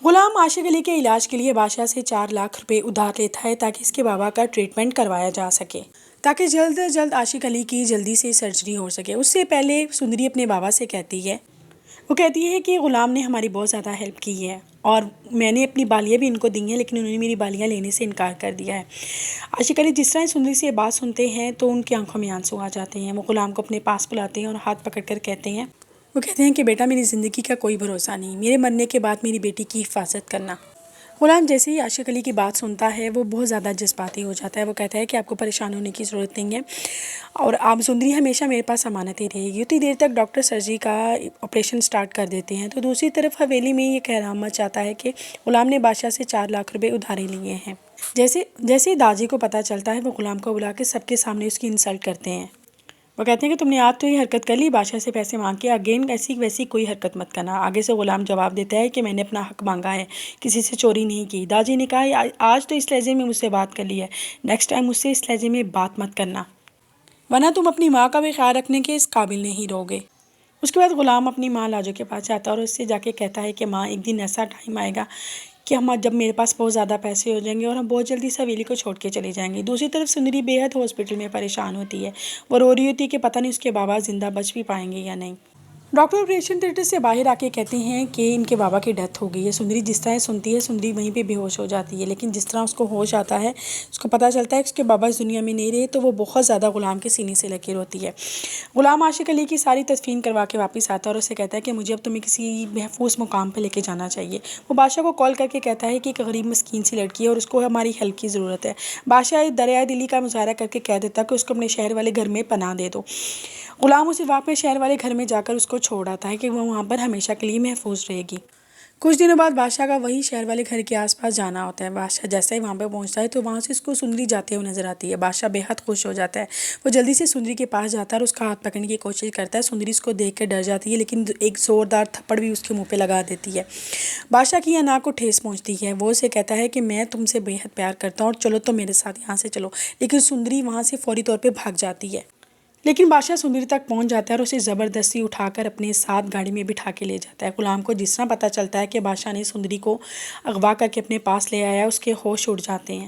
गुलाम आशिक अली के इलाज के लिए बादशाह से 4 लाख रुपए उधार लेता है ताकि इसके बाबा का ट्रीटमेंट करवाया जा सके, ताकि जल्द से जल्द आशिक अली की जल्दी से सर्जरी हो सके। उससे पहले सुंदरी अपने बाबा से कहती है, वो कहती है कि गुलाम ने हमारी बहुत ज़्यादा हेल्प की है और मैंने अपनी बालियाँ भी इनको दी हैं, लेकिन उन्होंने मेरी बालियाँ लेने से इनकार कर दिया है। आशिक अली जिस तरह सुंदरी से ये बात सुनते हैं तो उनकी आंखों में आंसू आ जाते हैं। वो गुलाम को अपने पास बुलाते हैं और हाथ पकड़ कर कहते हैं, वो कहते हैं कि बेटा, मेरी ज़िंदगी का कोई भरोसा नहीं, मेरे मरने के बाद मेरी बेटी की हिफाजत करना। गुलाम जैसे ही आशिक अली की बात सुनता है वो बहुत ज़्यादा जज्बाती हो जाता है। वो कहता है कि आपको परेशान होने की ज़रूरत नहीं है और आप सुंदरी हमेशा मेरे पास अमानत ही रहेगी। उतनी देर तक डॉक्टर सर्जरी का ऑपरेशन स्टार्ट कर देते हैं। तो दूसरी तरफ हवेली में ये कहराम मच जाता है कि गुलाम ने बादशाह से 4 लाख रुपए उधारे लिए हैं। जैसे जैसे ही दाजी को पता चलता है वो गुलाम को बुला के सबके सामने उसकी इंसल्ट करते हैं। वो कहते हैं कि तुमने आज तो ये हरकत कर ली, बादशाह से पैसे मांग के, अगेन ऐसी वैसी कोई हरकत मत करना। आगे से गुलाम जवाब देता है कि मैंने अपना हक मांगा है, किसी से चोरी नहीं की। दादी ने कहा, आज तो इस लहजे में मुझसे बात कर ली है, नेक्स्ट टाइम मुझसे इस लहजे में बात मत करना, वरना तुम अपनी माँ का भी ख्याल रखने के इस काबिल नहीं रहोगे। उसके बाद गुलाम अपनी माँ लाजो के पास जाता है और उससे जाके कहता है कि माँ, एक दिन ऐसा टाइम आएगा कि हम जब मेरे पास बहुत ज़्यादा पैसे हो जाएंगे और हम बहुत जल्दी से हवेली को छोड़ के चले जाएंगे। दूसरी तरफ सुंदरी बेहद हॉस्पिटल में परेशान होती है। वो रो रही होती है कि पता नहीं उसके बाबा ज़िंदा बच भी पाएंगे या नहीं। डॉक्टर ऑपरेशन थिएटर से बाहर आके कहते हैं कि इनके बाबा की डेथ हो गई है। सुंदरी जिस तरह सुनती है, सुंदरी वहीं पे बेहोश हो जाती है। लेकिन जिस तरह उसको होश आता है, उसको पता चलता है कि उसके बाबा इस दुनिया में नहीं रहे, तो वो बहुत ज़्यादा गुलाम के सीने से लगी रोती है। गुलाम आशिक अली की सारी तदफीन करवा के वापस आता है और उससे कहता है कि मुझे अब तुम्हें किसी महफूज मुकाम पर लेके जाना चाहिए। वो बादशाह को कॉल करके कहता है कि एक गरीब मस्कीन सी लड़की है और उसको हमारी हेल्प की ज़रूरत है। बादशाह दरिया दिली का मुजाहरा करके कह देता कि उसको अपने शहर वाले घर में पनाह दे दो। गुलाम उसे वापस शहर वाले घर में जाकर उसको छोड़ आता है कि वो वहाँ पर हमेशा के लिए महफूज रहेगी। कुछ दिनों बाद बादशाह का वही शहर वाले घर के आसपास जाना होता है। बादशाह जैसे ही वहाँ पे पहुँचता है तो वहाँ से उसको सुंदरी जाते हुए नजर आती है। बादशाह बेहद खुश हो जाता है। वो जल्दी से सुंदरी के पास जाता है और उसका हाथ पकड़ने की कोशिश करता है। सुंदरी उसको देख कर डर जाती है, लेकिन एक ज़ोरदार थप्पड़ भी उसके मुँह पर लगा देती है। बादशाह की नाक को ठेस पहुँचती है। वो उसे कहता है कि मैं तुमसे बेहद प्यार करता हूँ और चलो तो मेरे साथ यहाँ से चलो। लेकिन सुंदरी वहाँ से फौरी तौर पर भाग जाती है। लेकिन बादशाह सुंदरी तक पहुंच जाता है और उसे ज़बरदस्ती उठाकर अपने साथ गाड़ी में बिठा के ले जाता है। गुलाम को जिस तरह पता चलता है कि बादशाह ने सुंदरी को अगवा करके अपने पास ले आया, उसके होश उड़ जाते हैं।